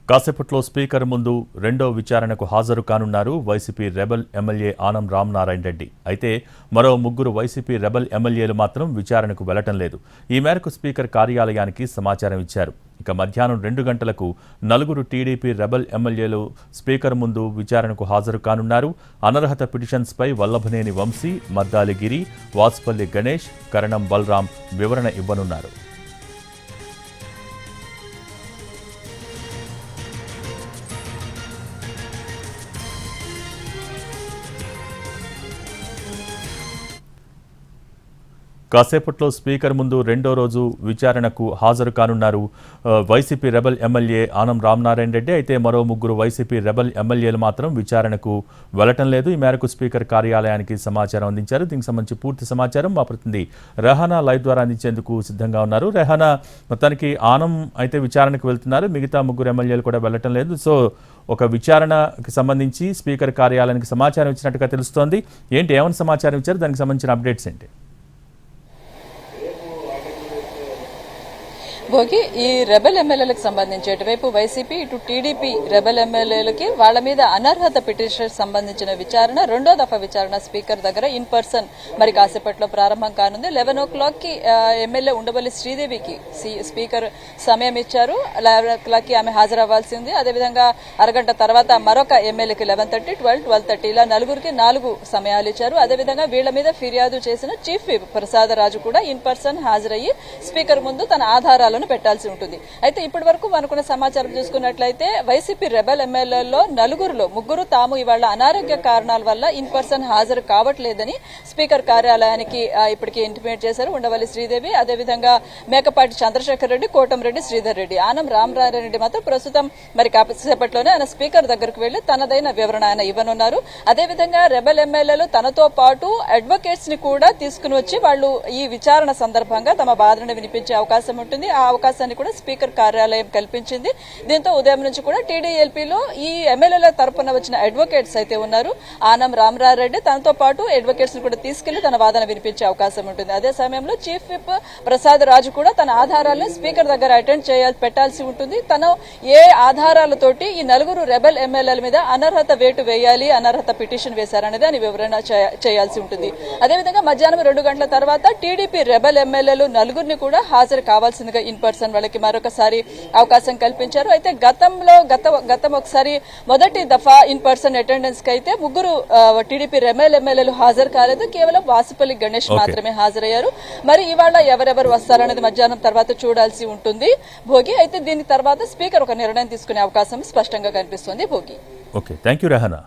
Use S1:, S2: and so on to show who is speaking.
S1: కాసేపట్లో స్పీకర్ ముందు రెండో విచారణకు హాజరు కానున్నారు వైసీపీ రెబల్ ఎమ్మెల్యే ఆనం రామనారాయణ రెడ్డి. అయితే మరో ముగ్గురు వైసీపీ రెబల్ ఎమ్మెల్యేలు మాత్రం విచారణకు వెళ్లటం లేదు. ఈ మేరకు స్పీకర్ కార్యాలయానికి సమాచారం ఇచ్చారు. ఇక మధ్యాహ్నం 2 గంటలకు 4 టీడీపీ రెబల్ ఎమ్మెల్యేలు స్పీకర్ ముందు విచారణకు హాజరు కానున్నారు. అనర్హత పిటిషన్స్పై వల్లభనేని వంశీ, మద్దాలి గిరి, వాసుపల్లి గణేష్, కరణం బలరాం వివరణ ఇవ్వనున్నారు. కాసేపట్లో స్పీకర్ ముందు రెండో రోజు విచారణకు హాజరు కానున్నారు వైసీపీ రెబల్ ఎమ్మెల్యే ఆనం రామనారాయణ రెడ్డి. అయితే మరో ముగ్గురు వైసీపీ రెబల్ ఎమ్మెల్యేలు మాత్రం విచారణకు వెళ్లటం లేదు. ఈ మేరకు స్పీకర్ కార్యాలయానికి సమాచారం అందించారు. దీనికి సంబంధించి పూర్తి సమాచారం మా ప్రతినిధి రెహానా లైవ్ ద్వారా అందించేందుకు సిద్ధంగా ఉన్నారు. రెహానా, మొత్తానికి ఆనం అయితే విచారణకు వెళ్తున్నారు, మిగతా ముగ్గురు ఎమ్మెల్యేలు కూడా వెళ్లటం లేదు. సో ఒక విచారణకు సంబంధించి స్పీకర్ కార్యాలయానికి సమాచారం ఇచ్చినట్టుగా తెలుస్తోంది. ఏమైనా సమాచారం ఇచ్చారు, దానికి సంబంధించిన అప్డేట్స్ ఏంటి?
S2: భోగి ఈ రెబల్ ఎమ్మెల్యేలకు సంబంధించి ఇటువైపు వైసీపీ, ఇటు టీడీపీ రెబల్ ఎమ్మెల్యేలకి వాళ్ల మీద అనర్హత పిటిషన్ సంబంధించిన విచారణ, రెండో దఫా విచారణ స్పీకర్ దగ్గర ఇన్ పర్సన్ మరి కాసేపట్లో ప్రారంభం కానుంది. 11 o'clockకి ఎమ్మెల్యే ఉండవల్లి శ్రీదేవికి స్పీకర్ సమయం ఇచ్చారు. 11 o'clockకి ఆమె హాజరవ్వాల్సి ఉంది. అదేవిధంగా అరగంట తర్వాత మరొక ఎమ్మెల్యేకి 11:30, 12:30 ఇలా 4 సమయాలు ఇచ్చారు. అదేవిధంగా వీళ్ల మీద ఫిర్యాదు చేసిన చీఫ్ విప్ ప్రసాదరాజు కూడా ఇన్ పర్సన్ హాజరయ్యి స్పీకర్ ముందు తన ఆధారాలను పెట్టాల్సి ఉంటుంది. అయితే ఇప్పటి వరకు మనకున్న సమాచారం చూసుకున్నట్లయితే వైసీపీ రెబల్ ఎమ్మెల్యేల్లో 4లో 3 తాము ఇవాళ అనారోగ్య కారణాల వల్ల ఇన్ పర్సన్ హాజరు కావట్లేదని స్పీకర్ కార్యాలయానికి ఇప్పటికే ఇంటిమేట్ చేశారు. ఉండవల్లి శ్రీదేవి, అదేవిధంగా మేకపాటి చంద్రశేఖర్ రెడ్డి, కోటంరెడ్డి శ్రీధర్ రెడ్డి. ఆనం రామనారాయణ రెడ్డి మాత్రం ప్రస్తుతం మరి కాసేపట్లోనే ఆయన స్పీకర్ దగ్గరకు వెళ్లి తనదైన వివరణ ఆయన ఇవ్వనున్నారు. అదేవిధంగా రెబల్ ఎమ్మెల్యేలు తనతో పాటు అడ్వకేట్స్ ని కూడా తీసుకుని వచ్చి వాళ్ళు ఈ విచారణ సందర్భంగా తమ బాధను వినిపించే అవకాశం ఉంటుంది. ఆ అవకాశాన్ని కూడా స్పీకర్ కార్యాలయం కల్పించింది. దీంతో ఉదయం నుంచి కూడా టీడీఎల్పీలో ఈ ఎమ్మెల్యేల తరపున వచ్చిన అడ్వకేట్స్ అయితే ఉన్నారు. ఆనం రామనారెడ్డి తనతో పాటు అడ్వకేట్స్ ని కూడా తీసుకెళ్లి తన వాదన వినిపించే అవకాశం ఉంటుంది. అదే సమయంలో చీఫ్ విప్ ప్రసాద్ రాజు కూడా తన ఆధారాలను స్పీకర్ దగ్గర పెట్టాల్సి ఉంటుంది. తను ఏ ఆధారాలతోటి ఈ 4 రెబల్ ఎమ్మెల్యేల మీద అనర్హత వేటు వేయాలి, అనర్హత పిటిషన్ వేశారనేది అని వివరణ చేయాల్సి ఉంటుంది. అదేవిధంగా మధ్యాహ్నం 2 గంటల తర్వాత టీడీపీ రెబల్ ఎమ్మెల్యేలు 4 కూడా హాజరు కావాల్సిందిగా ఇన్ పర్సన్ వాళ్ళకి మరొకసారి అవకాశం కల్పించారు. అయితే గతం ఒకసారి మొదటి దఫా ఇన్ పర్సన్ అటెండెన్స్ కి అయితే 3 టీడీపీ రెబల్ ఎమ్మెల్యేలు హాజరు కాలేదు. కేవలం వాసుపల్లి గణేష్ మాత్రమే హాజరయ్యారు. మరి ఇవాళ ఎవరెవరు వస్తారనేది మధ్యాహ్నం తర్వాత చూడాల్సి ఉంటుంది భోగి. అయితే దీని తర్వాత స్పీకర్ ఒక నిర్ణయం తీసుకునే అవకాశం స్పష్టంగా కనిపిస్తుంది భోగి.
S1: Okay, thank you Rehana.